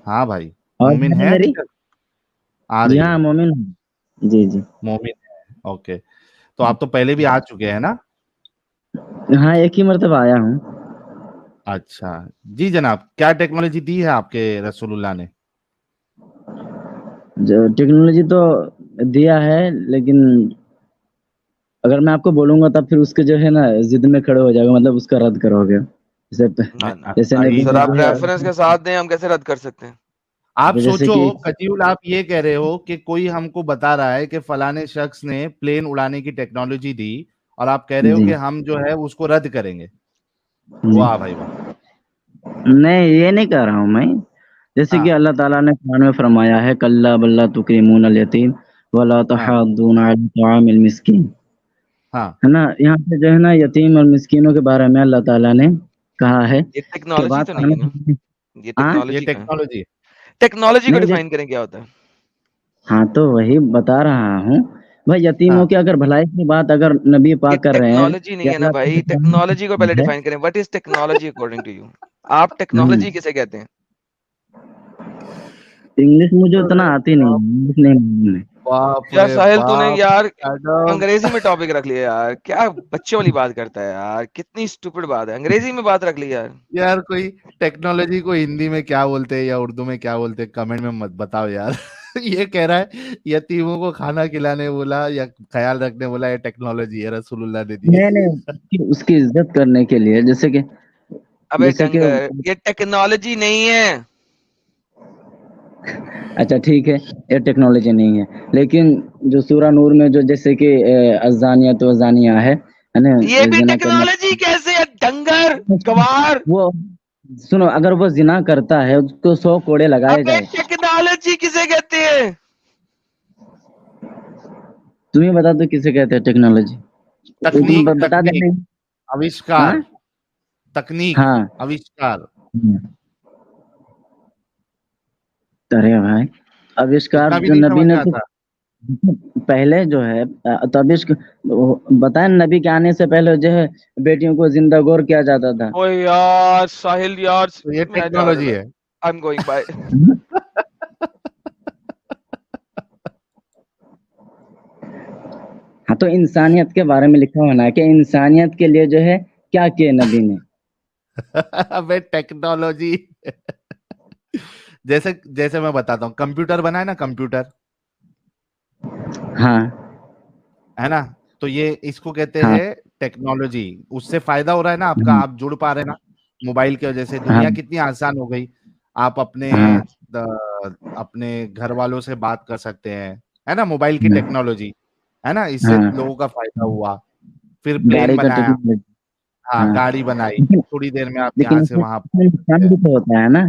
हाँ भाई, और मोमिन है अभी मेरी। तक? आ जी रही हाँ, है। मोमिन हूँ। जी जी। मोमिन है, ओके। तो आप तो पहले भी आ चुके हैं ना? हाँ, एक ही मर्तबा आया हूँ। अच्छा। जी जनाब, क्या टेक्नोलॉजी दी है आपके रसूलुल्लाह ने? जो टेक्नोलॉजी तो दिया है, लेकिन अगर मैं आपको बोलूंगा तब फिर उसके जो है ना जिद में खड़े हो जाएगा, मतलब उसका रद्द करोगे। जैसे नहीं, ना ना जैसे नबी सर, ने आप जो है, रेफरेंस के साथ दें, हम कैसे रद्द कर सकते हैं? आप जैसे सोचो, कि कजीउल, आप ये कह रहे हो कि कोई हमको बता रहा है कि फलाने शख्स ने प्लेन उड़ाने की टेक्नोलॉजी दी, और आप कह रहे हो जी कि हम जो है उसको रद्द करेंगे। जी, वाह भाई वाह। नहीं ये नहीं कह रहा हूँ मैं। जैसे कि हाँ अल्लाह ताला ने कुरान में फरमाया है, कल्ला बल्ला तुक्रिमून अल यतीम वला हाँ तहाद्दून अला तआमिल मिस्कीन। हाँ। है ना, यहाँ पे जो है ना यतीम और मिस्कीनों के बारे में अल्लाह ताला ने कहा है ये कि टेक्नोलॉजी बात तो नहीं है खाने ना? ये हाँ ये टेक्नोलॉजी का है। टेक्नोलॉजी है। टेक्नोलॉजी को नहीं डिफाइन करें, क्या होता है? हाँ तो वही बता रहा हूँ। भाई यतीमों हाँ, की अगर भलाई की बात अगर नबी ये पाक कर रहे हैं टेक्नोलॉजी नहीं या है ना अल्लाह भाई, टेक्नोलॉजी को पहले ताला है। डिफाइन करें। What is technology according to you? आप हम्म, टेक्नोलॉजी किसे कहते हैं? इंग्लिश मुझे उतना अरे आती नहीं, बाप, इंग्लिश नहीं मालूम है। बाप यार रे साहिल, तूने बाप। यार मैडम, अंग्रेजी में टॉपिक रख लिया यार, क्या बच्चे वाली बात करता है यार, कितनी स्टूपिड बात है, अंग्रेजी में बात रख ली यार। यार कोई टेक्नोलॉजी को हिंदी में क्या बोलते हैं या उर्दू में क्या बोलते हैं, कमेंट में मत बताओ यार। ये कह रहा है यतीमों को खाना खिलाने बोला या ख्याल रखने बोला, ये टेक्नोलॉजी है रसूलुल्लाह ने दी। नहीं नहीं, उसकी इज्जत करने के लिए, अबे जैसे कि डंगर, ये टेक्नोलॉजी नहीं है। अच्छा ठीक है, ये टेक्नोलॉजी नहीं है, लेकिन जो सूरा नूर में जो जैसे कि अजानियत वजानिया है ना, ये भी जिना करना। टेक्नोलॉजी कैसे है, डंगर गवार? वो सुनो, अगर वो जिना करता है उसको 100 कोड़े लगाए अबे जाए। टेक्नोलॉजी किसे कहते हैं? तुम ही बता दो किसे कहते हैं टेक्नोलॉजी। तुम तकनीक, बता तकनीक, देना। हाँ आविष्कार, तकनीक, हाँ। आविष्कार। अरे भाई, आविष्कार इतना भी जो नहीं नबी समझ ने में तो आता? पहले जो है तो बताए नबी के आने से पहले जो है बेटियों को जिंदा गौर किया जाता था। ओए यार साहिल यार, तो ये मैं जा रहा टेक्नोलॉजी था। है। I am going by. हाँ तो इंसानियत के बारे में लिखा होना है कि इंसानियत के लिए जो है क्या किए नबी ने। अबे टेक्नोलॉजी। जैसे जैसे मैं बताता हूँ, कंप्यूटर बना है ना, कंप्यूटर, हाँ है ना? तो ये इसको कहते हाँ हैं टेक्नोलॉजी। उससे फायदा हो रहा है ना आपका, हाँ आप जुड़ पा रहे हैं ना मोबाइल की वजह से। हाँ दुनिया कितनी आसान हो गई। आप हाँ अपने घर वालों से बात कर सकते हैं, है ना, मोबाइल की हाँ टेक्नोलॉजी, है ना, इससे हाँ। लोगों का फायदा हुआ। फिर प्लेन गाड़ी का बनाया, टेक्नोलॉजी। हाँ, हाँ गाड़ी बनाई, लेकिन थोड़ी देर में आप लेकिन यहाँ से इसमें वहां इसमें पहुंच सकते नुकसान हैं। भी तो होता है ना।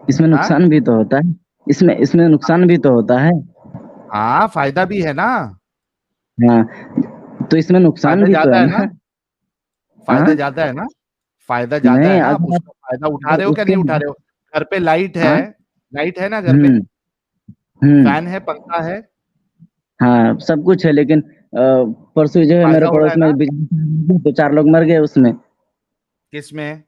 इसमें हाँ नुकसान भी तो होता है। इसमें नुकसान भी तो होता है। हाँ, फायदा भी है ना। हाँ तो इसमें नुकसान फायदा भी तो ज्यादा है है ना। ना, फायदा हाँ ज्यादा है ना, फायदा ज्यादा नहीं, है ना। आप अगर उसका फायदा उठा अगर रहे हो क्या, उसके नहीं उठा रहे हो? घर पे लाइट है, हाँ लाइट है ना घर पे, हम्म हम्म फैन है, पंखा है, हाँ सब कुछ है, लेकिन परसों जो है मेरे फायदा हो रहा पड़ोस है में ना। बिजली तो 4 लोग मर गए उसमें। किसमें?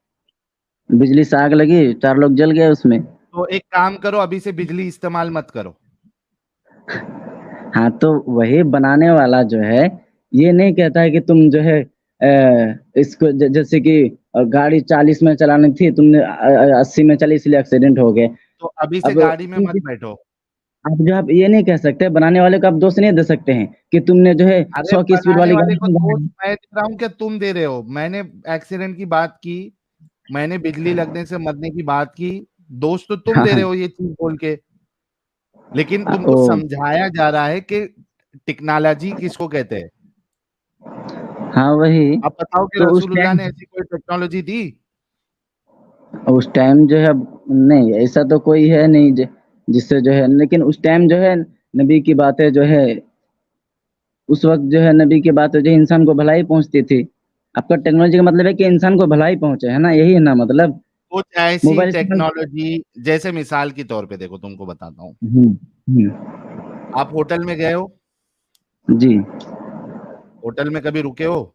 बिजली से आग लगी, 4 लोग जल गए उसमें। तो एक काम करो, अभी से बिजली इस्तेमाल मत करो। हाँ तो वही बनाने वाला जो है ये नहीं कहता है कि तुम जो है इसको जैसे कि गाड़ी 40 में चलानी थी, तुमने 80 में चली इसलिए एक्सीडेंट हो गए। तो अभी से अब गाड़ी में मत बैठो। आप ये नहीं कह सकते, बनाने वाले को आप दोष नहीं दे सकते हैं कि तुमने जो है अरे 100 की स्पीड बनाने वाली वाले गाड़ी को क्यों दोष बनाई। मैं दे रहा हूँ क्या तुम दे रहे हो? मैंने एक्सीडेंट की बात की, मैंने बिजली लगने से मरने की बात की। दोष तो तुम हाँ दे हाँ रहे हो ये चीज बोल के। लेकिन ओ तुमको समझाया जा रहा है कि टेक्नोलॉजी किसको कहते हैं। हाँ वही। आप बताओ कि तो रसूलुल्लाह ने ऐसी कोई टेक्नोलॉजी दी? उस टाइम जो है नहीं, ऐसा तो कोई है नहीं जिससे जो है, लेकिन उस टाइम जो है नबी की बातें जो है, उस वक्त जो है नबी की बातें जो है इंसान को भलाई पहुंचती थी। आपका टेक्नोलॉजी का मतलब है कि इंसान को भलाई पहुंचे, है ना, यही है ना मतलब। कुछ ऐसी मोबाइल इस्तेमाल। टेक्नोलॉजी, जैसे मिसाल के तौर पे देखो, तुमको बताता हूँ। हम्म, आप होटल में गए हो, जी। होटल में कभी रुके हो?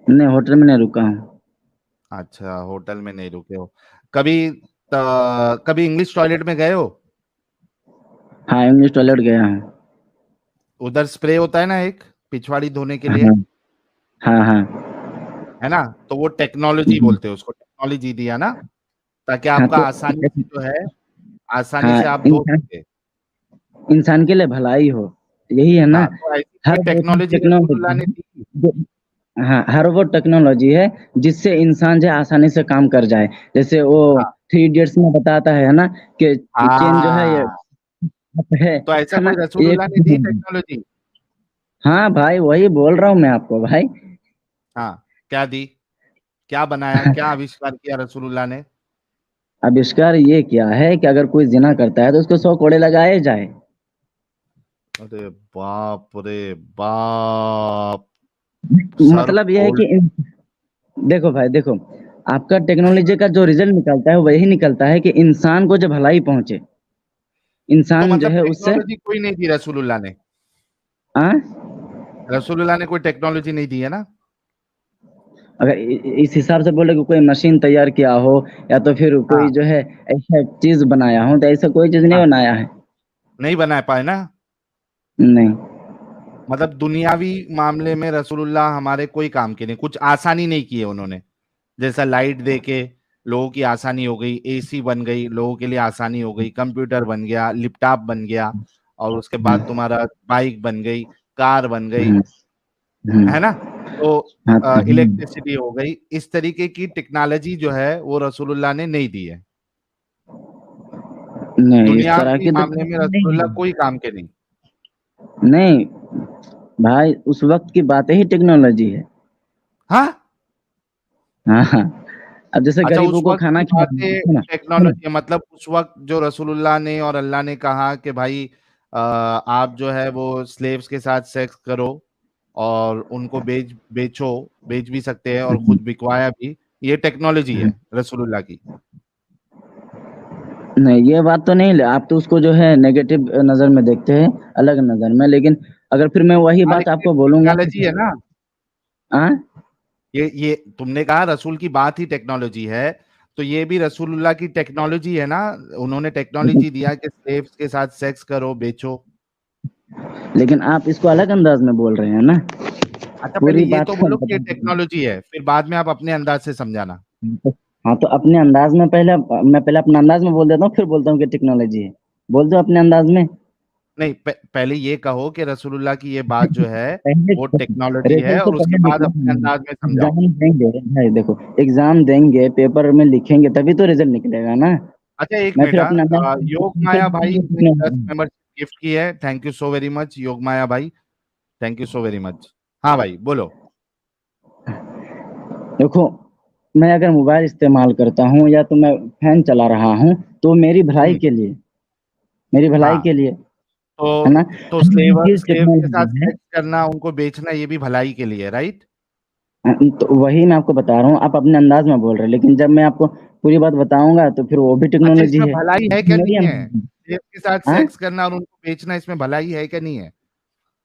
नहीं, होटल में नहीं रुका हूँ। अच्छा, होटल में नहीं रुके हो कभी? कभी इंग्लिश टॉयलेट में गए हो? हाँ, इंग्लिश टॉयलेट गया हूँ। उधर स्प्रे होता है ना एक पिछवाड़ी धोने के लिए, हाँ हाँ हाँ। है ना? तो वो टेक्नोलॉजी बोलते हैं उसको, टेक्नोलॉजी दिया ना, ताकि हाँ आपका तो आसानी से जो है, आसानी हाँ, से आप धो सके। इंसान के लिए भलाई हो, यही है ना। हाँ, तो ऐसी हर कोई वो टेक्नोलॉजी रसूलुल्लाह टेक्नोलॉजी ने दी। हाँ, हर वो टेक्नोलॉजी है जिससे इंसान जो है आसानी से काम कर जाए। जैसे वो हाँ, 3 इडियट्स में बताता है ना कि चेन जो है ये हाँ, तो ऐसा है ना, कोई ये रसूलुल्लाह ने दी टेक्नोलॉजी? हाँ भाई, वही बोल रहा हूँ मैं आपको भाई। हाँ, क्या दी? क्या बनाया, क्या आविष्कार किया रसूलुल्लाह ने? आविष्कार ये क्या है कि अगर कोई जिना करता है तो उसको 100 कोड़े लगाए जाए। अरे बाप रे बाप, सर मतलब यह है फोड़। कि देखो भाई देखो, आपका टेक्नोलॉजी का जो रिजल्ट निकलता है वही निकलता है कि इंसान को जो भलाई पहुंचे, तो इंसान जो मतलब है उससे टेक्नोलॉजी कोई नहीं दी रसूलुल्लाह ने? आ, रसूलुल्लाह ने कोई टेक्नोलॉजी नहीं दी है ना? अगर इस हिसाब से बोले कि कोई मशीन तैयार किया हो या तो फिर हाँ, कोई जो है ऐसा चीज बनाया हो, तो ऐसा कोई चीज नहीं हाँ, बनाया है। नहीं बना पाए ना। नहीं। मतलब दुनियावी मामले में रसूलुल्लाह हमारे कोई काम के नहीं, कुछ आसानी नहीं की है उन्होंने। जैसा लाइट दे के लोगों की आसानी हो गई, एसी बन गई, लोगों के लिए आसानी हो गई, कंप्यूटर बन गया, लैपटॉप बन गया, और उसके बाद हम्म, तुम्हारा बाइक बन गई, कार बन गई, हम्म, है ना? तो हाँ, इलेक्ट्रिसिटी हो गई। इस तरीके की टेक्नोलॉजी जो है वो रसूलुल्लाह ने नहीं दी है। नहीं, इस तरह दुनियावी की तो मामले में नहीं रसूलुल्लाह है। कोई काम के नहीं। नहीं भाई, उस वक्त की बातें ही टेक्नोलॉजी है। हाँ, हाँ हाँ। अब जैसे अच्छा, उस गरीबों को वक्त खाना की खिलाना बातें है ना, है ना। टेक्नोलॉजी, मतलब उस वक्त जो रसूलुल्लाह ने और अल्लाह ने कहा कि भाई आप जो है वो स्लेव्स के साथ सेक्स करो और उनको बेचो, बेच भी सकते हैं और हम्म, खुद बिकवाया भी, ये टेक्नोलॉजी हम्म। है रसूलुल्लाह की। नहीं, ये बात तो नहीं, आप तो उसको जो है नेगेटिव नजर में देखते हैं, अलग नजर में। लेकिन अगर फिर मैं वही हाँ, बात लेकिन आपको बोलूंगा टेक्नोलॉजी है ना। हाँ, ये तुमने कहा रसूल की बात ही टेक्नोलॉजी है, तो ये भी रसूलुल्लाह की टेक्नोलॉजी है ना। उन्होंने टेक्नोलॉजी दिया कि स्लेव्स के साथ सेक्स करो, बेचो। लेकिन आप इसको अलग अंदाज में बोल रहे हैं ना, अच्छा, पहले पूरी ये बात तो को बोलो कि ये बदल दीजिए। टेक्नोलॉजी है, फिर बाद में आप अपने अंदाज से समझाना। हाँ, तो अपने अंदाज में पहले मैं पहले अपना अंदाज में बोल देता हूँ, फिर बोलता हूँ कि टेक्नोलॉजी है। बोल दो अपने अंदाज में। नहीं, पहले ये कहो कि रसूलुल्लाह की ये बात जो है पहले वो टेक्नोलॉजी है, रिजल्ट तो और उसके पहले बाद अपने निकलेगा। अंदाज में समझाओ। एग्जाम देंगे भाई, देखो एग्जाम देंगे, पेपर में लिखेंगे, तभी तो रिजल्ट निकलेगा ना। अच्छा, एक मैं मिनट। फिर अपने अंदाज योग से फिर माया भाई बताऊंगा ने टेक्नोलॉजी 10 मेंबरशिप गिफ्ट की है, thank you so very much योग माया भाई, thank you so very much. हाँ भाई, बोलो। देखो, मैं अगर मोबाइल इस्तेमाल करता हूँ या तो मैं फैन चला रहा हूँ, तो मेरी भलाई हम्म। के लिए, मेरी भलाई हाँ, के लिए, है तो ना। तो हर स्लेव चीज स्लेव के साथ टेक्नोलॉजी है। सेक्स करना, उनको बेचना, ये भी भलाई के लिए, राइट? तो वही मैं आपको बता रहा हूँ, आप अपने अंदाज में बोल रहे हैं, लेकिन जब मैं आपको पूरी बात बताऊंगा तो फिर वो भी अच्छा, टेक्नोलॉजी इसमें है, भलाई है क्या, मेरी नहीं है? अंदाज में। स्लेव के साथ हाँ, सेक्स करना और उनको बेचना, इसमें भलाई है क्या, नहीं है?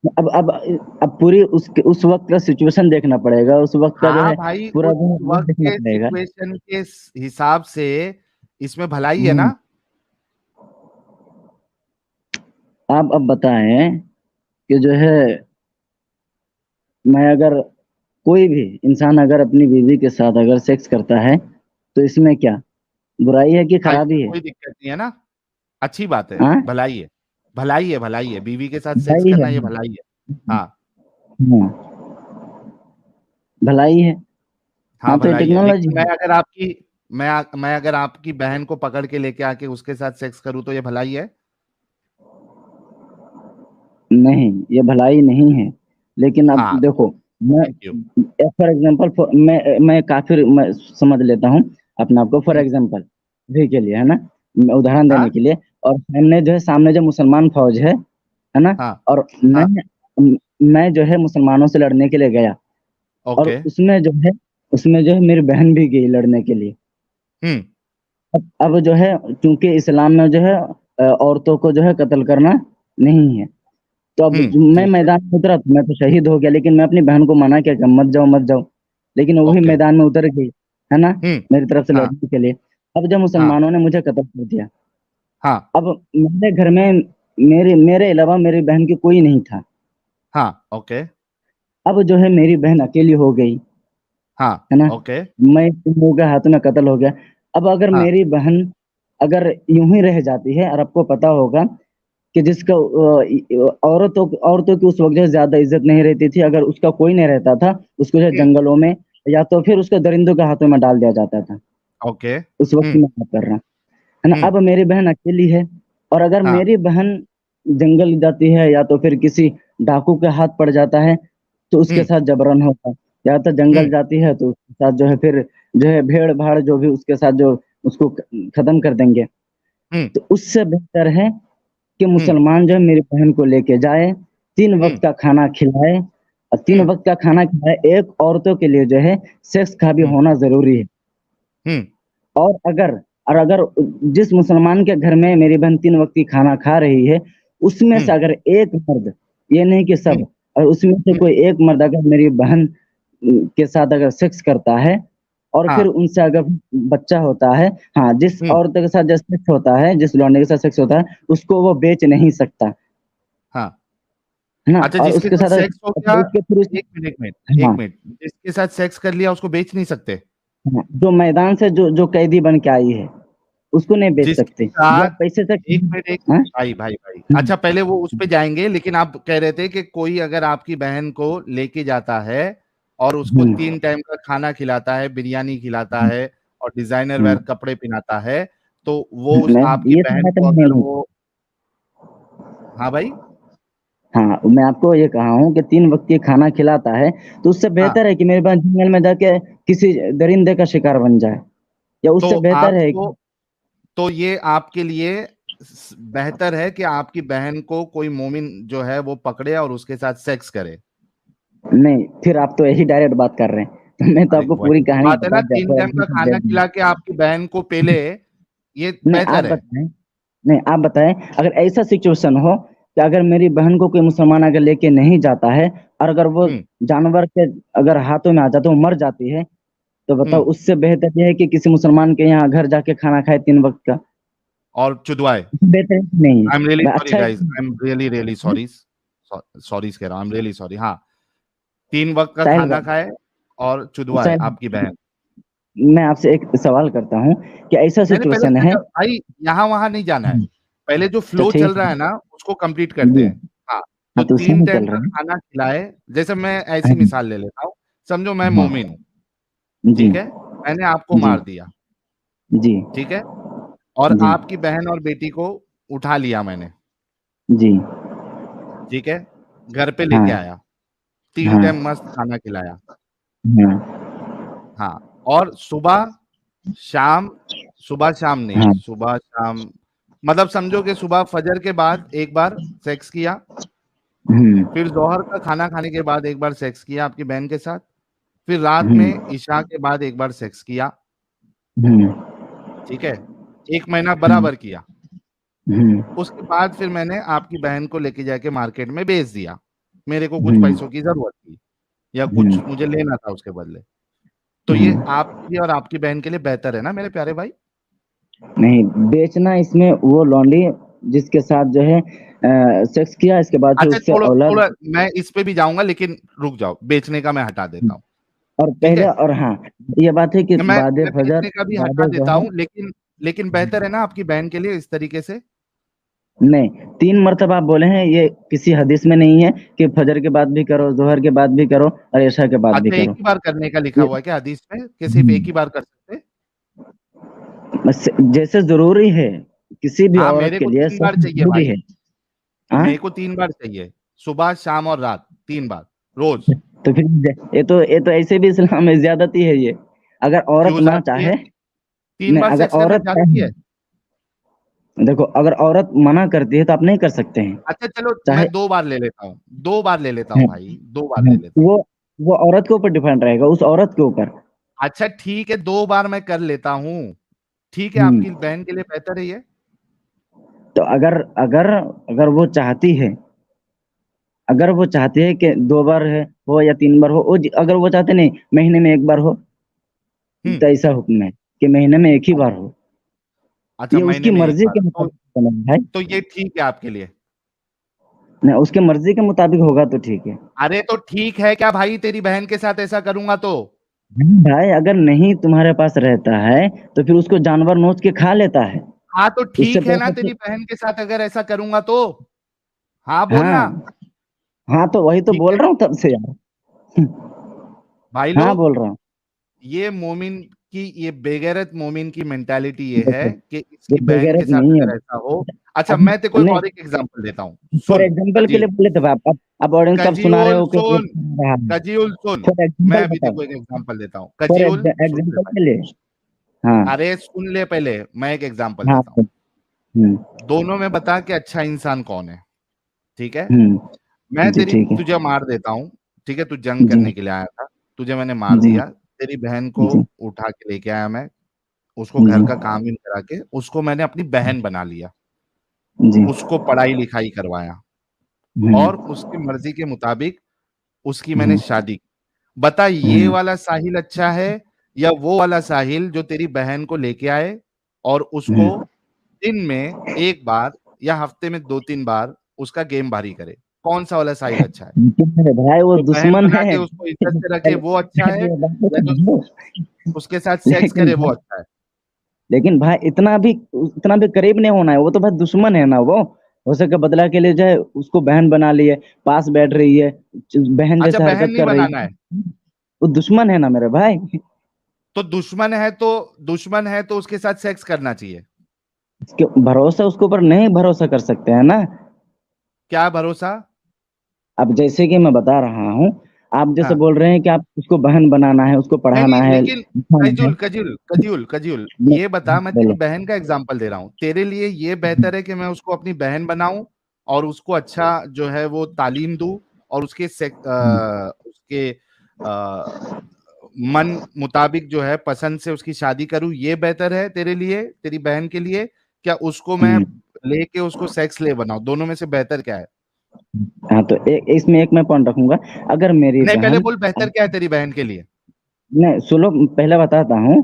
अब पूरी उस वक्त का सिचुएशन देखना पड़ेगा, उस वक्त का जो हाँ है भाई, पूरा उस जो है वो वक्त देखना के पड़ेगा। सिचुएशन के हिसाब से इसमें भलाई है हम्म, ना। आप अब बताएं कि जो है, मैं अगर कोई भी इंसान अगर अपनी बीवी के साथ अगर सेक्स करता है तो इसमें क्या बुराई है कि हाँ, इसमें खराबी है? कोई दिक्कत नहीं है ना, अच्छी बात है, हाँ, भलाई है, भलाई है, भलाई है, बीवी के साथ सेक्स भलाई है। करना ये भलाई है। हाँ, हाँ, भलाई है। हाँ, हाँ, तो ये भलाई है, टेक्नोलॉजी लेकिन है। मैं अगर आपकी बहन को पकड़ के लेके आके उसके साथ सेक्स करूँ तो ये भलाई है? नहीं, ये भलाई नहीं है। लेकिन अब हाँ, देखो, तो मैं थैंक यू। फॉर एग्जांपल, मैं काफिर मैं समझ लेता हूँ अपने आप को, फॉर हम्म। एग्जांपल भी के लिए, है ना, मैं उदाहरण हाँ, देने के लिए। और सामने जो मुसलमान फौज है ना, हाँ, और हाँ, मैं जो है मुसलमानों से लड़ने के लिए गया, और ओके। उसमें जो है मेरी बहन भी गई लड़ने के लिए। हम्म। अब जो है, चूंकि इस्लाम में जो है औरतों को जो है कत्ल करना नहीं है, तो अब मैं ठीक है। मैदान में उतरा तो मैं तो शहीद हो गया, लेकिन मैं अपनी बहन को मना किया कि मत जाओ मत जाओ, लेकिन वही ओके। मैदान में उतर गई, है ना, हम्म। मेरी तरफ से हाँ, लड़ने के लिए। अब जब मुसलमानों ने मुझे कत्ल कर दिया, हाँ अब मेरे घर में मेरे मेरे अलावा मेरी बहन की कोई नहीं था। हाँ ओके अब जो है मेरी बहन अकेली हो गई, हाँ है ना? ओके मैं तुम लोगों के हाथों में कत्ल हो गया। अब अगर हाँ मेरी बहन अगर यूं ही रह जाती है, और आपको पता होगा कि जिसका औरतों की उस वक्त जो है ज्यादा इज्जत नहीं रहती थी, अगर उसका कोई नहीं रहता था, उसको जो है जंगलों में या तो फिर उसको दरिंदों के हाथों में डाल दिया जाता था। ओके उस वक्त की मैं बात कर रहा हूँ, है ना? अब मेरी बहन अकेली है, और अगर हाँ मेरी बहन जंगल जाती है या तो फिर किसी डाकू के हाथ पड़ जाता है, तो उसके साथ जबरन होता, या तो जंगल जाती है तो उसके साथ जो है फिर जो है भेड़ भाड़ जो भी उसके साथ जो उसको खत्म कर देंगे। तो उससे बेहतर है कि मुसलमान जो है मेरी बहन को लेके जाए, 3 वक्त का खाना खिलाए, और 3 वक्त का खाना खिलाए। एक औरतों के लिए जो है सेक्स का भी होना जरूरी है। और अगर जिस मुसलमान के घर में मेरी बहन 3 वक्त की खाना खा रही है, उसमें से अगर एक मर्द, ये नहीं कि सब, और उसमें से कोई एक मर्द अगर मेरी बहन के साथ अगर सेक्स करता है, और फिर उनसे अगर बच्चा होता है, हाँ, जिस औरत के साथ जब सेक्स होता है, जिस लौंडे के साथ सेक्स होता है, उसको वो बेच नहीं सकता, हाँ है ना? अच्छा, और जिसके उसके साथ साथ सेक्स हो गया, उसके फिर एक हाँ, मिनट, जिसके साथ सेक्स कर लिया उसको बेच नहीं सकते? हाँ, जो मैदान से जो कैदी बन के आई है, उसको नहीं बेच जिसके सकते, जो साथ, पैसे से एक मिनट, एक हाँ? भाई भाई भाई, अच्छा पहले वो उस पे जाएंगे, लेकिन आप कह रहे थे कि कोई अगर आपकी बहन को लेके जाता है और उसको 3 टाइम का खाना खिलाता है, बिरयानी खिलाता है और डिजाइनर वेयर कपड़े पहनाता है, तो वो उस मैं आपकी ये बहन कहना को चाह अगर रहा हूँ, वो, हाँ भाई, हाँ, मैं आपको ये कहा हूँ कि 3 वक्त की खाना खिलाता है, तो उससे हाँ, बेहतर है कि मेरे पास जंगल में जाके किसी दरिंदे का शिकार बन जाए, या तो उससे बेहतर है आपको, कि तो ये आपके लिए बेहतर है कि आपकी बहन को कोई मोमिन जो है वो पकड़े और उसके साथ सेक्स करे? नहीं, फिर आप तो यही डायरेक्ट बात कर रहे हैं, तो मैं तो अरे आपको पूरी वही तो कहानी बात है ना, बता दिया, 3 टाइम का दे खाना दूँ। खिला के आपकी बहन को पेले, ये नहीं, आप बेहतर है। बताएं, नहीं, आप बताएं, अगर ऐसा सिचुएशन हो कि अगर मेरी बहन को कोई मुसलमान अगर लेके नहीं जाता है, और अगर वो हम्म जानवर के अगर हाथों में आ जाता है, वो मर जाती है, तो बताओ, हम्म उससे बेहतर ये है कि किसी मुसलमान के यहाँ घर जाके खाना खाए 3 वक्त का, और चुदवाए। बेहतर है कि नहीं है? आई एम रियली सॉरी अच्छा है गाइस, कि आई एम रियली रियली नहीं? सॉरी, सॉरी कह रहा हूँ, आई एम रियली सॉरी। हाँ, 3 वक्त का साहिल खाना भाई, खाए और चुदवाए साहिल, आपकी बहन। मैं आपसे एक सवाल करता हूँ कि ऐसा नहीं नहीं, पहले सिचुएशन है, भाई, यहाँ वहां नहीं जाना है, पहले जो तो फ्लो ठीक चल रहा है है ना उसको कंप्लीट करते जी, हैं। हाँ, तो हाँ, तो उसी तीन में टाइम चल का रहे हैं। खाना खिलाए, जैसे मैं ऐसी हाँ, मिसाल ले लेता हूँ, समझो मैं हाँ, मोमिन हूँ, जी, ठीक है, मैंने आपको जी, मार दिया, जी, ठीक है, और जी, आपकी बहन और बेटी को उठा लिया मैंने, जी, ठीक है, घर पे हाँ, लेके आया, 3 टाइम हाँ, मस्त खाना खिलाया, हाँ, हाँ, और सुबह शाम, सुबह शाम नहीं, हाँ, सुबह शाम मतलब समझो कि सुबह फजर के बाद एक बार सेक्स किया, हम्म, फिर जोहर का खाना खाने के बाद एक बार सेक्स किया आपकी बहन के साथ, फिर रात हम्म, में इशा के बाद एक बार सेक्स किया, हम्म, ठीक है, 1 महीना हम्म, बराबर किया, हम्म, उसके बाद फिर मैंने आपकी बहन को लेके जाके मार्केट में बेच दिया, मेरे को कुछ हम्म, पैसों की जरूरत थी या हम्म, कुछ मुझे लेना था उसके बदले, तो ये हम्म। आपके लिए और आपकी बहन के लिए बेहतर है ना मेरे प्यारे भाई? नहीं, बेचना इसमें वो लौंडी जिसके साथ जो है सेक्स किया, इसके बाद फिर अच्छा, उससे थोड़ा औलाद, थोड़ा मैं इस पे भी जाऊंगा, लेकिन रुक जाओ, बेचने का मैं हटा देता हूँ, और ठीक पहले, है, और हाँ, ये बात है कि मैं बेचने का भी हटा बाद देता जो है, हूँ, लेकिन लेकिन बेहतर है ना आपकी बहन के लिए इस तरीके से? नहीं, 3 मर्तबा आप बोले हैं, ये किसी हदीस में नहीं है कि फजर के बाद भी करो, ज़ोहर के बाद भी करो, और इशा के बाद भी अच्छा, एक करो। ही बार करने का लिखा ये हुआ है क्या हदीस में, कि सिर्फ एक ही बार कर सकते? बस जैसे ज़रूरी है, किसी भी हाँ, औरत मेरे के को लिए 3 बार सेक्स चाहिए ज़रूरी भाई, है। हाँ? मेरे को 3 बार चाहिए, सुबह शाम और रात, 3 बार रोज। तो फिर ये तो ऐसे भी इस्लाम में ज़्यादती है ये। अगर औरत क्यों ना जाती है? चाहे, तीन नहीं, बार अगर सेक्स करना औरत जाती चाहे, है? देखो, अगर औरत मना करती है तो आप नहीं कर सकते हैं। अच्छा चलो, चाहे, मैं 2 बार ले लेता हूँ, 2 बार ले लेता हूँ हाँ, भाई, 2 बार हाँ, ले लेता हूँ। वो औरत के ऊपर डिपेंड रहेगा, उस औरत के ऊपर। अच्छा ठीक है, 2 बार मैं कर लेता हूँ, ठीक है, हुँ, आपकी बहन के लिए बेहतर है ये? तो अगर अगर अगर वो चाहती है, अगर वो चाहती है कि 2 बार है हो या 3 बार हो, अगर वो चाहते नहीं महीने में 1 बार हो, हम्म तो ऐसा हुक्म है कि महीने में 1 ही बार हो। अच्छा, ये महीने उसकी में एक मर्जी बार, के मुताबिक होगा भाई। तो ये ठीक है आपके लिए? नहीं, उसके मर्जी के मुताबिक होगा तो ठीक है। अरे तो ठीक है क्या भाई, तेरी बहन के साथ ऐसा करूंगा तो? भाई अगर नहीं तुम्हारे पास रहता है तो फिर उसको जानवर नोच के खा लेता है। हाँ तो इससे ठीक है ना, पैसा तेरी बहन के साथ अगर ऐसा करूंगा तो? हाँ बोलना। हाँ हाँ, तो वही तो ठीक बोल है रहा हूँ तब से यार। भाई हाँ लोग, बोल रहा हूँ। ये मोमिन की, ये बेगैरत मोमिन की मेंटालिटी ये है देखो, कि ये इसकी बहन के बेगैरत साथ नहीं है। अगर ऐसा हो। अच्छा, अब मैं तेरे को एक नहीं, और एक एग्जांपल देता हूँ, फॉर सुन एग्जांपल के कजील। लिए बोले थे आप। अब ऑडियंस सब सुना रहे कजीउल हो कि ये सुन, सुना रहा है। कजीउल सुन। फॉर मैं एग्जांपल अभी तेरे बताओ, को एक एग्जांपल देता हूँ, फॉर कजीउल सुन ले एग्जांपल भाई। के लिए। हाँ अरे सुन ले पहले, मैं एक एग्जांपल हाँ। देता हूँ। हम्म दोनों में बता कि अच्छा इंसान कौन है। ठीक है, हम्म। मैं जी ठीक है। तुझे मार देता हूँ। ठीक है, तू जंग जी करने के लिए आया था, तुझे मैंने मार जी दिया। तेरी बहन को जी उठा के लेके आया मैं, उसको जी घर का काम ही करा के उसको मैंने अपनी बहन बना लिया। जी। उसको पढ़ाई लिखाई करवाया और हम्म उसकी मर्जी के मुताबिक उसकी मैंने हम्म शादी की। बता, ये हम्म वाला साहिल अच्छा है या वो वाला साहिल जो तेरी बहन को लेके आए और उसको हम्म। दिन में एक बार या हफ्ते में 2-3 बार उसका गेम बारी करे? कौन सा वाला साहिल अच्छा है? मेरे भाई वो जो बहन दुश्मन बना है। के उसको इज्जत से रखे वो अच्छा पहले है, ये बात तो या जो समझो। उसके साथ सेक्स लेकिन करे वो भाई, अच्छा है? लेकिन भाई इतना भी करीब नहीं होना है। वो तो भाई दुश्मन है ना वो। हो सके बदला के लिए जाए, उसको बहन बना लिए, पास बैठ रही है, बहन अच्छा, जैसे बहन हरकत नहीं कर रही बनाना है। है? वो दुश्मन है ना मेरे भाई। तो दुश्मन है तो उसके साथ सेक्स करना चाहिए। उसके भरोसा, उसके ऊपर नहीं भरोसा कर सकते हैं ना। क्या भरोसा? अब जैसे कि मैं बता रहा हूँ, आप जैसे हाँ, बोल रहे हैं कि आप उसको बहन बनाना है, उसको नहीं पढ़ाना नहीं, है, लेकिन लिखाना है। कजूल, ये बता, मैं तेरी बोलो। बहन का एग्जांपल दे रहा हूँ, तेरे लिए ये बेहतर है कि मैं उसको अपनी बहन बनाऊं और उसको अच्छा जो है वो तालीम दूं और उसके मन मुताबिक जो है पसंद से उसकी शादी करूं, ये बेहतर है तेरे लिए, तेरी बहन के लिए? क्या उसको मैं हम्म। लेके उसको सेक्स ले बनाऊं? दोनों में से बेहतर क्या है? हाँ तो इसमें एक मैं पॉइंट रखूंगा। अगर मेरी नहीं, पहले बहन, बोल बेहतर क्या है तेरी बहन के लिए। नहीं सुनो, पहले बताता हूँ।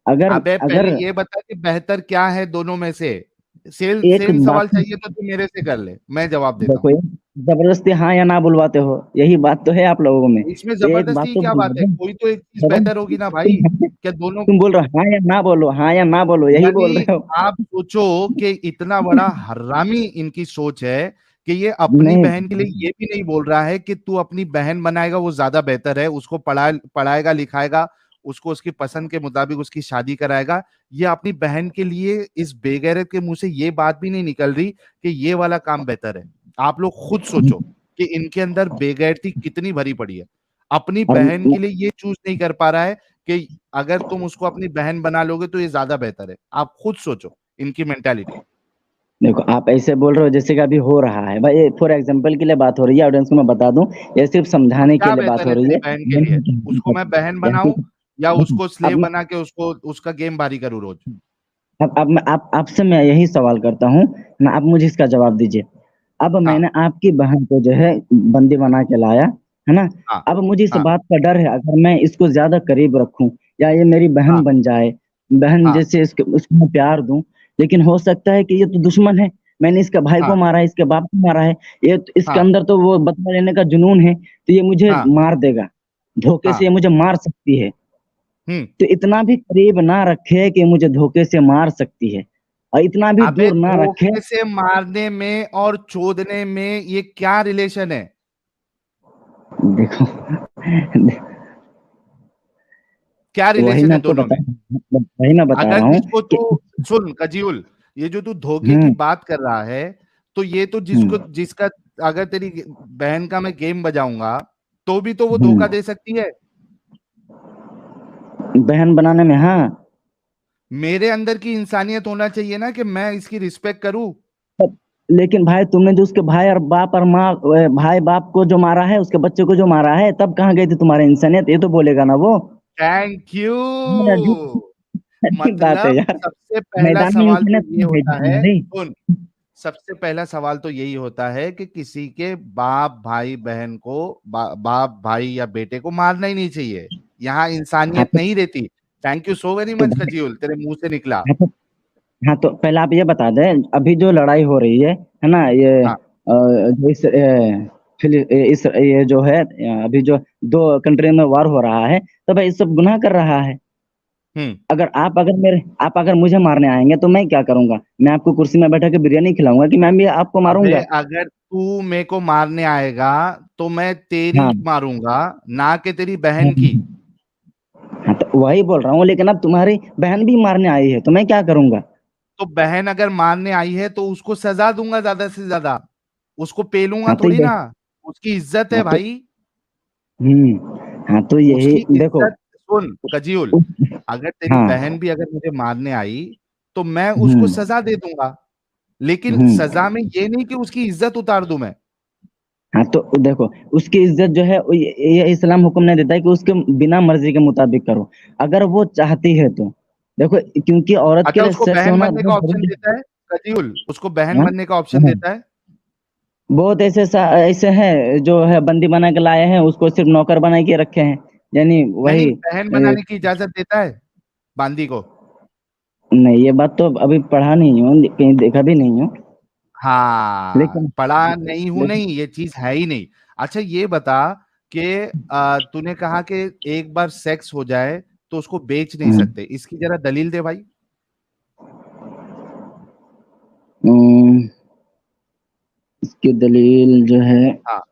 अगर अबे पहले अगर ये बता कि बेहतर क्या है दोनों में से। एक सेम बात, सवाल चाहिए तो तू मेरे से कर ले, मैं जवाब देता देखो हूँ। ये जबरदस्ती हाँ या ना बुलवाते हो, यही बात तो है आप लोगों में। इसमें एक बात जबरदस्ती की तो क्या बोल बात है? दो। कोई तो एक चीज बेहतर होगी ना भाई। तुम क्या दोनों? तुम बोल रहे हो हाँ या ना बोलो, हाँ या ना बोलो, यही बोल यानी रहे हो। आप सोचो कि इतना बड़ा हरामी इनकी सोच है कि ये अपनी नहीं, बहन के लिए ये भी नहीं बोल रहा है कि तू अपनी बहन बनाएगा वो ज्यादा बेहतर है, उसको पढ़ाएगा लिखाएगा, उसको उसकी पसंद के मुताबिक उसकी शादी कराएगा। ये अपनी बहन के लिए इस बेगैरत के मुंह से ये बात भी नहीं निकल रही कि ये वाला काम बेहतर है। आप लोग खुद सोचो कि इनके अंदर बेगैरती कितनी भरी पड़ी है। अपनी और बहन के लिए ये चूज नहीं कर पा रहा है कि अगर तुम उसको अपनी बहन बना लोगे तो ये ज्यादा बेहतर है। आप खुद सोचो इनकी मेंटालिटी। देखो, आप ऐसे बोल रहे हो जैसे कि अभी हो रहा है भाई। फॉर एग्जांपल के लिए बात हो रही है, ऑडियंस को मैं बता दूं, ये सिर्फ तो समझाने के क्या लिए बात बेहतर हो है रही तेरी है। बहन के लिए? उसको मैं बहन बनाऊं या उसको स्लेव अब बना के उसको उसका गेम बारी करूं रोज? अब मैं आप आपसे मैं यही सवाल करता हूँ ना, आप मुझे इसका जवाब दीजिए। अब हाँ मैंने आपकी बहन को जो है बंदी बना के लाया, है ना। हाँ अब मुझे इस हाँ बात का डर है, अगर मैं इसको ज्यादा करीब रखूं या ये मेरी बहन हाँ बन जाए, बहन हाँ जैसे उसको मैं प्यार दूं, लेकिन हो सकता है कि ये तो दुश्मन है। मैंने इसके भाई को हाँ मारा है, इसके बाप को मारा है, ये तो इसके हाँ अंदर तो वो बदला लेने का जुनून है, तो ये मुझे हाँ मार देगा। धोखे से हाँ। ये मुझे मार सकती है। हम्म। तो इतना भी करीब ना रखे कि मुझे धोखे से मार सकती है, और इतना भी अबे दूर ना रखे। धोखे से मारने में और चोदने में ये क्या रिलेशन है? देखो, क्या वही रिलेशन मैं है आपको दोनों बता में? वही मैं बता अगर रहा हूँ जिसको कि तू, सुन कजीउल, ये जो तू धोखे की हम्म बात कर रहा है, तो ये तो हम्म जिसका अगर तेरी बहन का मैं गेम बजाऊंगा तो भी तो वो धोखा हम्म। दे सकती है। बहन बनाने में, हाँ। मेरे अंदर की इंसानियत होना चाहिए ना कि मैं इसकी रिस्पेक्ट करूं। लेकिन भाई तुमने जो उसके भाई और बाप और माँ, भाई बाप को जो मारा है, उसके बच्चे को जो मारा है, तब कहाँ गई थी तुम्हारी इंसानियत? ये तो बोलेगा ना वो। Thank you. अजीब बात है मतलब यार। सबसे पहला मैदान में सवाल तो इंसानियत ये नहीं गई थी होता है, तुम्हारी। सुन, सबसे पहला सवाल तो यही होता है कि किसी के बाप भाई बहन को बाप भाई या बेटे को मारना ही नहीं चाहिए। यहाँ हाँ इंसानियत तो, नहीं रहती। थैंक यू सो वेरी तो मच भाई, खजील, तेरे मुंह से निकला। हाँ हाँ तो पहले आप ये बता दें, अभी जो लड़ाई हो रही है ना, ये हाँ जो इस ये जो है अभी जो दो कंट्री में वार हो रहा है, तो भाई ये सब गुनाह कर रहा है। हम्म आप अगर मुझे मारने आएंगे तो मैं क्या करूंगा? मैं आपको कुर्सी में बैठा के बिरयानी खिलाऊंगा कि मैं भी आपको अबे मारूंगा? अगर तू मेरे को मारने आएगा तो मैं तेरी हाँ मारूंगा, ना कि तेरी बहन की। हाँ, हाँ तो वही बोल रहा हूँ, लेकिन अब तुम्हारी बहन भी मारने आई है तो मैं क्या करूंगा? तो बहन अगर मारने आई है तो उसको सजा दूंगा ज्यादा से ज्यादा, उसको पेलूंगा हाँ तो थोड़ी ना। उसकी इज्जत है हाँ तो भाई। हाँ तो यही उसकी देखो। इज्जत सुन कजियुल, उस, अगर तेरी हाँ बहन भी अगर मुझे मारने आई तो मैं उसको हम्म सजा दे दूंगा, लेकिन हम्म सजा में ये नहीं कि उसकी इज्जत उतार दूं मैं। हाँ तो देखो, उसकी इज्जत जो है ये इस्लाम हुक्म नहीं देता है कि उसके बिना मर्जी के मुताबिक करो, अगर वो चाहती है तो। देखो, क्योंकि औरत के अच्छा लिए उसको सेक्स बहन होना बनने का बहुत ऑप्शन जरूरी देता है कजियुल, उसको बहन है। बनने का ऑप्शन हाँ, देता है। बहुत ऐसे हैं जो है बंदी बना के लाए हैं, उसको सिर्फ नौकर बना के रखे हैं, यानी नहीं नहीं, वही बहन बनाने की इजाजत देता है बांदी को। नहीं, ये बात तो अभी पढ़ा नहीं हूँ, कहीं देखा भी नहीं हूँ। हाँ लेकिन पढ़ा नहीं हूं लेकिन नहीं, ये चीज है ही नहीं। अच्छा ये बता कि तूने कहा कि एक बार सेक्स हो जाए तो उसको बेच नहीं हाँ, सकते, इसकी जरा दलील दे भाई। अम, इसकी दलील जो है, हाँ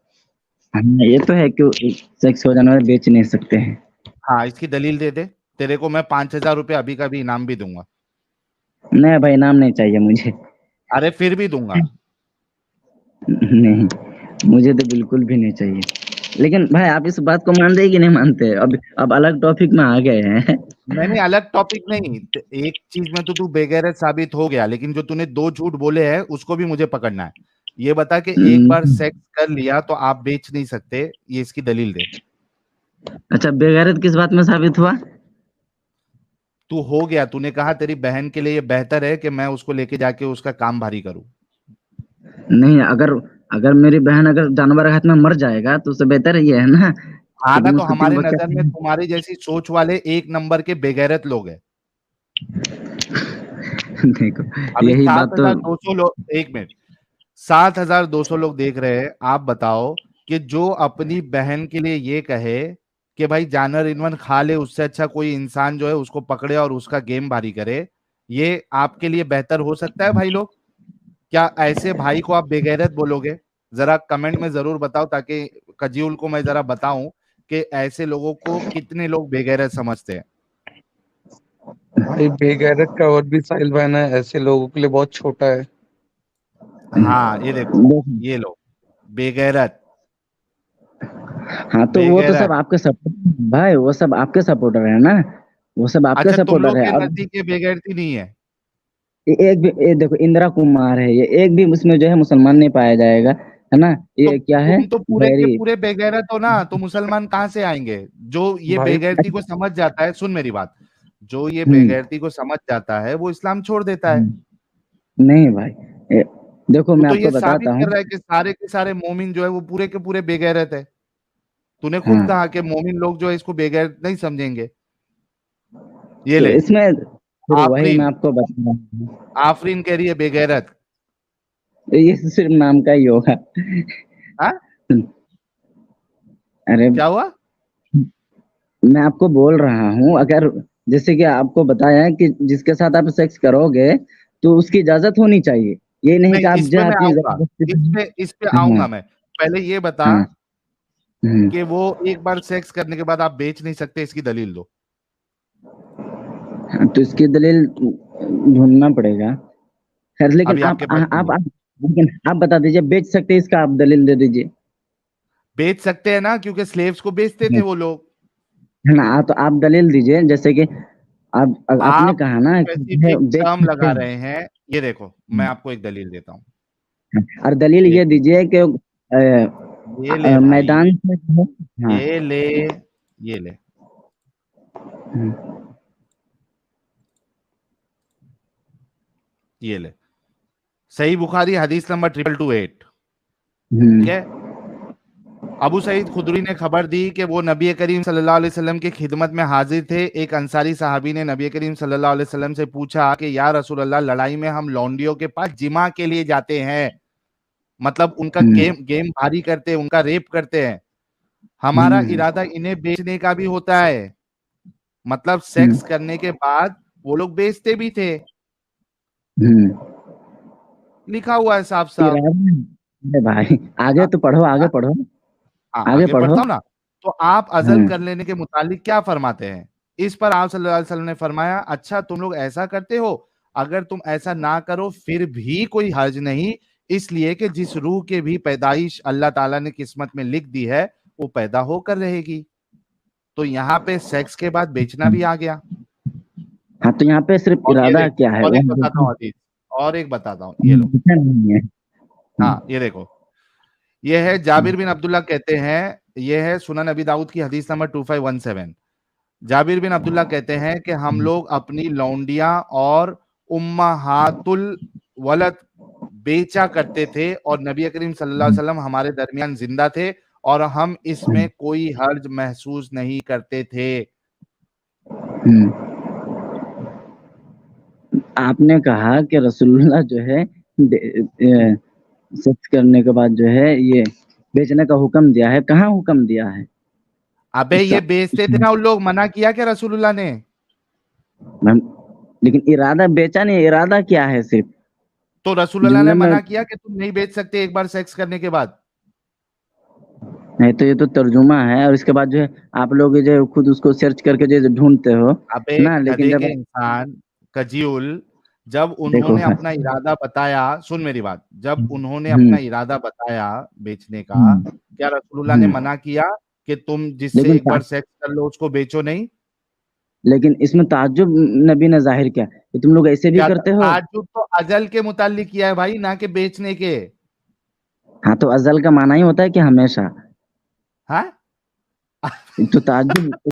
हाँ, ये तो है कि सेक्स हो जाने वाले बेच नहीं सकते हैं। हाँ इसकी दलील दे दे, तेरे को मैं 5,000 रुपये अभी का भी इनाम भी दूंगा। नहीं भाई, नाम नहीं चाहिए मुझे। अरे फिर भी दूंगा। नहीं, मुझे तो बिल्कुल भी नहीं चाहिए। लेकिन भाई आप इस बात को मानते हैं कि नहीं मानते? अब अलग टॉपिक में आ गए हैं। मैंने अलग टॉपिक नहीं, एक चीज में तो तू बेगैरत साबित हो गया, लेकिन जो तूने दो झूठ बोले हैं उसको भी मुझे पकड़ना है। ये बता कि एक बार हम्म, सेक्स कर लिया तो आप बेच नहीं सकते, ये इसकी दलील दे। अच्छा, बेगैरत किस बात में साबित हुआ? तू हो गया, तूने कहा तेरी बहन के लिए ये बेहतर है कि मैं उसको लेके जाके उसका काम भारी करूं। नहीं, अगर अगर मेरी बहन अगर जानवर के हाथ में मर जाएगा तो उससे बेहतर ये है ना हाँ कि ना, तुम तो उसको तीन हमारे बच्चा। नजर में तुम्हारी जैसी सोच वाले एक नंबर के बेगैरत लोग हैं। देखो, अभी यही सात बात तो। हजार दो सौ लोग, एक मिनट, 7,200 लोग देख रहे हैं। आप बताओ कि जो अपनी बहन के लिए ये कहे कि भाई जानवर इनवन खा ले, उससे अच्छा कोई इंसान जो है उसको पकड़े और उसका गेम भारी करे, ये आपके लिए बेहतर हो सकता है भाई लोग? क्या ऐसे भाई को आप बेगैरत बोलोगे? जरा कमेंट में जरूर बताओ, ताकि कजीउल को मैं जरा बताऊं कि ऐसे लोगों को कितने लोग बेगैरत समझते हैं। भाई बेगैरत का और भी साहिल बहन है, ऐसे लोगों के लिए बहुत छोटा है। हाँ ये देखो, ये लो, बेगैरत, हाँ तो वो तो सब बेगैरत। आपके सपोर्टर भाई, वो सब आपके सपोर्टर है ना, वो सब आपके अच्छा तुम सपोर्टर लोग है। के अब नजदीक ये बेगैरती नहीं है? एक भी देखो, इंदिरा कुमार है, ये एक भी उसमें जो है मुसलमान नहीं पाया जाएगा, है ना? तो ये क्या है? तुम तो पूरे के बैरी। पूरे बेगैरत हो ना, तो मुसलमान कहाँ से आएंगे? जो ये भाई बेगैरती को समझ जाता है, सुन मेरी बात, जो ये हम्म बेगैरती को समझ जाता है वो इस्लाम छोड़ देता है। नहीं भाई, ए, देखो तू मैं तो आपको ये बताता साबित हूँ। कर रहा है कि सारे के सारे मोमिन जो है वो पूरे के पूरे बेगैरत है। तूने खुद हाँ कहा कि मोमिन लोग जो है इसको बेगैरत नहीं समझेंगे। ये तो ले, इसमें फिर वही मैं आफरीन, आपको बता रहा हूँ, आफरीन कह रही है बेगैरत। ये सिर्फ नाम का ही होगा। हाँ अरे, क्या हुआ? मैं आपको बोल रहा हूँ, अगर जैसे कि आपको बताया है कि जिसके साथ आप सेक्स करोगे तो उसकी इजाजत होनी चाहिए, ये नहीं कि नहीं, आप इस जो पे है मैं अपनी आऊंगा, जबरदस्ती। इस पे हाँ आऊंगा मैं। पहले ये बता हाँ कि वो एक बार सेक्स करने के बाद आप बेच नहीं सकते, इसकी दलील दो। हाँ, तो इसकी दलील ढूंढना पड़ेगा। खैर, लेकिन अभी आपके पास नहीं है? लेकिन आप बता दीजिए, बेच सकते हैं इसका आप दलील दे दीजिए। बेच सकते हैं ना, क्योंकि स्लेव्स को बेचते थे वो लोग। है ना? तो आप दलील दीजिए, जैसे कि आपने आप कहा ना कि जो है स्पेसिफिक बेच टर्म सकते लगा हैं। रहे हैं। ये देखो मैं आपको एक दलील देता हूँ। और दलील एक ये मिनट, दीजिए कि ये ले भाई, मैदान से जो है। हाँ ये ले, ये ले, ये ले, सही बुखारी हदीस नंबर 2228। ठीक हम्म है? अबू सईद खुदरी ने खबर दी कि वो नबी करीम सल्लल्लाहु अलैहि वसल्लम की खिदमत में हाजिर थे। एक अंसारी सहाबी ने नबी करीम सल्लल्लाहु अलैहि वसल्लम से पूछा कि या रसूल अल्लाह, लड़ाई में हम लौंडियों के पास जिमा के लिए जाते हैं, मतलब उनका गेम भारी करते हैं, उनका रेप करते हैं। हमारा इरादा इन्हें बेचने का भी होता है, मतलब सेक्स करने के बाद वो लोग बेचते भी थे। लिखा हुआ है साफ साफ। अरे भाई आगे तो पढ़ो, आगे पढ़ो, आगे आगे पढ़ो। पढ़ता हूं ना। तो आप अजल कर लेने के मुतालिक क्या फरमाते हैं? इस पर आप सल्लल्लाहु अलैहि वसल्लम ने फरमाया, अच्छा तुम लोग ऐसा करते हो, अगर तुम ऐसा ना करो फिर भी कोई हर्ज नहीं, इसलिए कि जिस रूह के भी पैदाइश अल्लाह ताला ने किस्मत में लिख दी है वो पैदा होकर रहेगी। तो यहाँ पे सेक्स के बाद बेचना भी आ गया। हाँ, तो यहाँ पे सिर्फ इरादा क्या है? और एक बताता हूँ हदीस, और एक बताता हूँ, ये लो। हाँ ये देखो, ये है जाबिर बिन अब्दुल्लाह कहते हैं, ये है सुनन अबी दाऊद की हदीस नंबर 2517। जाबिर बिन अब्दुल्लाह कहते हैं कि हम लोग अपनी लौंडियां और उम्माहातुल वलद बेचा करते थे और नबी करीम सल्लल्लाहु अलैहि वसल्लम हमारे दरमियान जिंदा थे और हम इसमें कोई हर्ज महसूस नहीं करते थे। आपने कहा कि रसूलुल्लाह जो है सेक्स करने के बाद जो है ये बेचने का हुक्म दिया है, कहाँ हुक्म दिया है? अबे ये बेचते थे ना उन लोग, मना किया क्या रसूलुल्लाह ने? लेकिन इरादा बेचा नहीं, इरादा क्या है सिर्फ? तो रसूलुल्लाह ने मना किया कि तुम नहीं बेच सकते एक बार सेक्स करने के बाद? नहीं, तो ये तो तर्जुमा है, और इसके बाद जो है आप लोग जो खुद उसको सर्च करके जो ढूंढते हो अबे ना। लेकिन जब इंसान कजीउल, जब उन्होंने अपना इरादा बताया, सुन मेरी बात, जब उन्होंने अपना इरादा बताया बेचने का, क्या रसूलुल्लाह ने मना किया कि तुम जिससे एक बार सेक्स कर लो उसको बेचो नहीं? लेकिन इसमें ताज्जुब नबी ने जाहिर किया कि तुम लोग ऐसे भी करते हो। ताज्जुब तो अजल के मुताल्लिक किया है भाई, ना कि बेचने के। हाँ, तो अजल का माना ही होता है कि हमेशा। हाँ तो ताज्जुब